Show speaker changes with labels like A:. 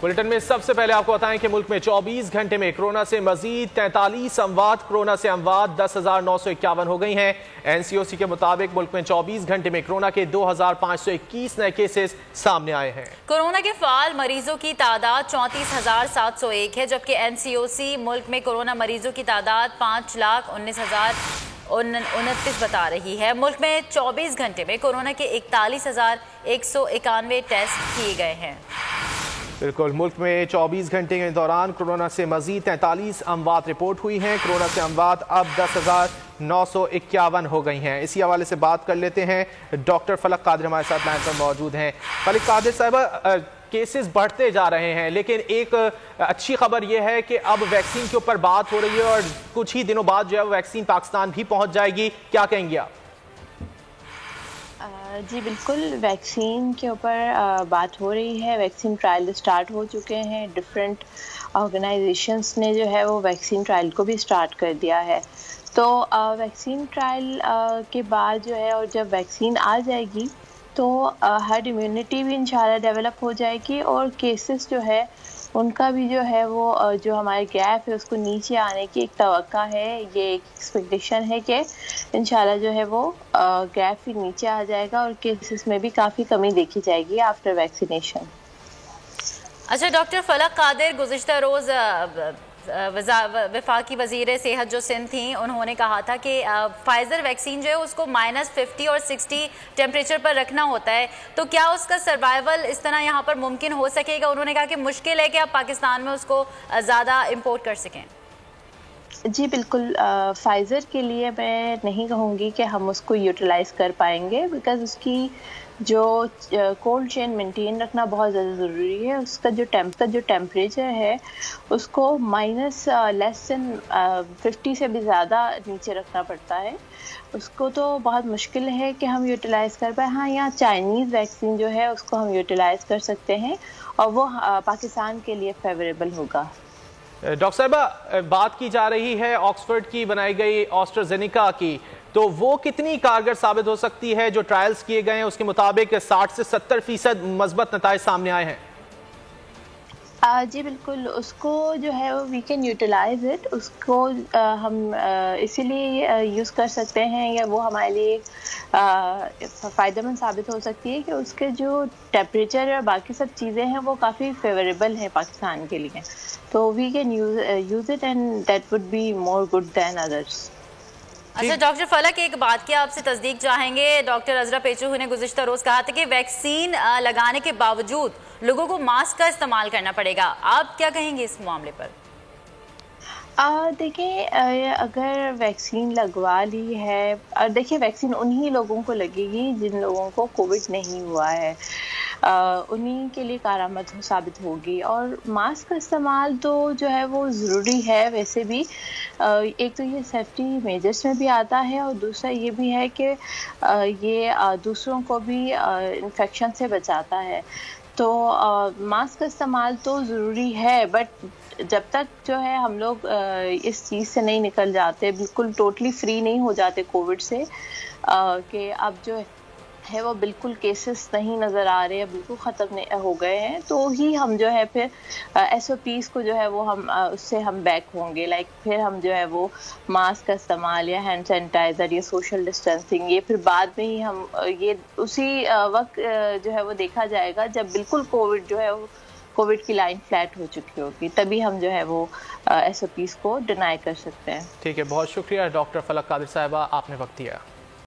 A: Bulletin में सबसे पहले आपको बताएं कि मुल्क में 24 घंटे में कोरोना से मजीद 43 अमवात, कोरोना से अमवात 10,951 हो गई हैं। एनसीओसी के मुताबिक मुल्क में 24 घंटे में कोरोना के 2,521 नए केसेस सामने आए हैं।
B: कोरोना के फाल मरीजों की तादाद 34,701 है, जबकि एनसीओसी मुल्क में कोरोना मरीजों की तादाद 5,19,029 बता रही है। मुल्क में 24 घंटे में कोरोना के 41,191 टेस्ट किए गए हैं।
A: बिल्कुल, मुल्क में 24 घंटे के दौरान कोरोना से मजीद 43 अमवात रिपोर्ट हुई हैं। कोरोना से अमवात अब 10,951 हो गई हैं। इसी हवाले से बात कर लेते हैं, डॉक्टर फलक कादिर हमारे साथ लाइन पर मौजूद हैं। फलक कादिर साहिबा, केसेस बढ़ते जा रहे हैं, लेकिन एक अच्छी खबर यह है कि अब वैक्सीन के ऊपर बात हो रही है और कुछ ही दिनों बाद जो है वैक्सीन पाकिस्तान भी पहुंच जाएगी। क्या कहेंगे आप?
C: जी बिल्कुल, वैक्सीन के ऊपर बात हो रही है। वैक्सीन ट्रायल स्टार्ट हो चुके हैं। डिफरेंट ऑर्गेनाइजेशंस ने जो है वो वैक्सीन ट्रायल को भी स्टार्ट कर दिया है। तो वैक्सीन ट्रायल के बाद जो है, और जब वैक्सीन आ जाएगी तो हर्ड इम्यूनिटी भी इंशाल्लाह डेवलप हो जाएगी और केसेस जो है उनका भी जो है वो जो हमारे गैप है उसको नीचे आने की एक तवक्का है। ये एक एक्सपेक्टेशन है कि इंशाल्लाह जो है वो गैप भी नीचे आ जाएगा और केसेस में भी काफ़ी कमी देखी जाएगी आफ्टर वैक्सीनेशन।
B: अच्छा डॉक्टर फलक कादिर, गुज़िश्ता रोज़ वफाकी वज़ीर सेहत जो सिंध थी, उन्होंने कहा था कि फाइज़र वैक्सीन जो है उसको -50 और 60 टेम्परेचर पर रखना होता है, तो क्या उसका सर्वाइवल इस तरह यहाँ पर मुमकिन हो सकेगा? उन्होंने कहा कि मुश्किल है कि आप पाकिस्तान में उसको ज़्यादा इम्पोर्ट कर सकें।
C: जी बिल्कुल, फाइज़र के लिए मैं नहीं कहूँगी कि हम उसको यूटिलाइज़ कर पाएंगे, बिकॉज़ उसकी जो कोल्ड चेन मेंटेन रखना बहुत ज़्यादा ज़रूरी है। उसका जो टेम्परेचर है उसको -50 से भी ज़्यादा नीचे रखना पड़ता है। उसको तो बहुत मुश्किल है कि हम यूटिलाइज़ कर पाए। हाँ, यहाँ चाइनीज़ वैक्सीन जो है उसको हम यूटिलाइज़ कर सकते हैं और वो पाकिस्तान के लिए फेवरेबल होगा।
A: डॉक्टर साहिबा, बात की जा रही है ऑक्सफोर्ड की बनाई गई एस्ट्राजेनेका की, तो वो कितनी कारगर साबित हो सकती है? जो ट्रायल्स किए गए हैं उसके मुताबिक 60 से 70% मजबूत नताइज सामने आए हैं।
C: जी बिल्कुल, उसको जो है वो वी कैन यूटिलाइज इट। उसको हम इसीलिए यूज़ कर सकते हैं या वो हमारे लिए फ़ायदेमंद साबित हो सकती है कि उसके जो टेम्परेचर और बाकी सब चीज़ें हैं वो काफ़ी फेवरेबल हैं पाकिस्तान के लिए। तो we can use it and that would be more good than others.
B: अच्छा डॉक्टर फलक, एक बात की आपसे तस्दीक चाहेंगे। डॉक्टर अजरा पेचू ने गुज़िश्ता रोज़ कहा था कि वैक्सीन लगाने के बावजूद लोगों को मास्क का इस्तेमाल करना पड़ेगा। आप क्या कहेंगे इस मामले पर?
C: देखिए, अगर वैक्सीन लगवा ली है, और देखिए वैक्सीन उन्हीं लोगों को लगेगी जिन लोगों को कोविड नहीं हुआ है, उन्हीं के लिए कारआमद साबित होगी। और मास्क का इस्तेमाल तो जो है वो ज़रूरी है वैसे भी। एक तो ये सेफ्टी मेजर्स में भी आता है और दूसरा ये भी है कि ये दूसरों को भी इन्फेक्शन से बचाता है। तो मास्क का इस्तेमाल तो ज़रूरी है, बट जब तक जो है हम लोग इस चीज़ से नहीं निकल जाते, बिल्कुल टोटली फ्री नहीं हो जाते कोविड से, कि अब जो है वो बिल्कुल केसेस नहीं नज़र आ रहे हैं, बिल्कुल ख़त्म हो गए हैं, तो ही हम जो है फिर SOPs को जो है वो हम उससे हम बैक होंगे। लाइक फिर हम जो है वो मास्क का इस्तेमाल या हैंड सैनिटाइज़र या सोशल डिस्टेंसिंग, ये फिर बाद में ही हम ये उसी वक्त जो है वो देखा जाएगा जब बिल्कुल कोविड जो है वो कोविड की लाइन फ्लैट हो चुकी होगी, तभी हम जो है वो SOPs को डिनाई कर सकते हैं।
A: ठीक है, बहुत शुक्रिया डॉक्टर फलक कादिर साहिबा, आपने वक्त दिया।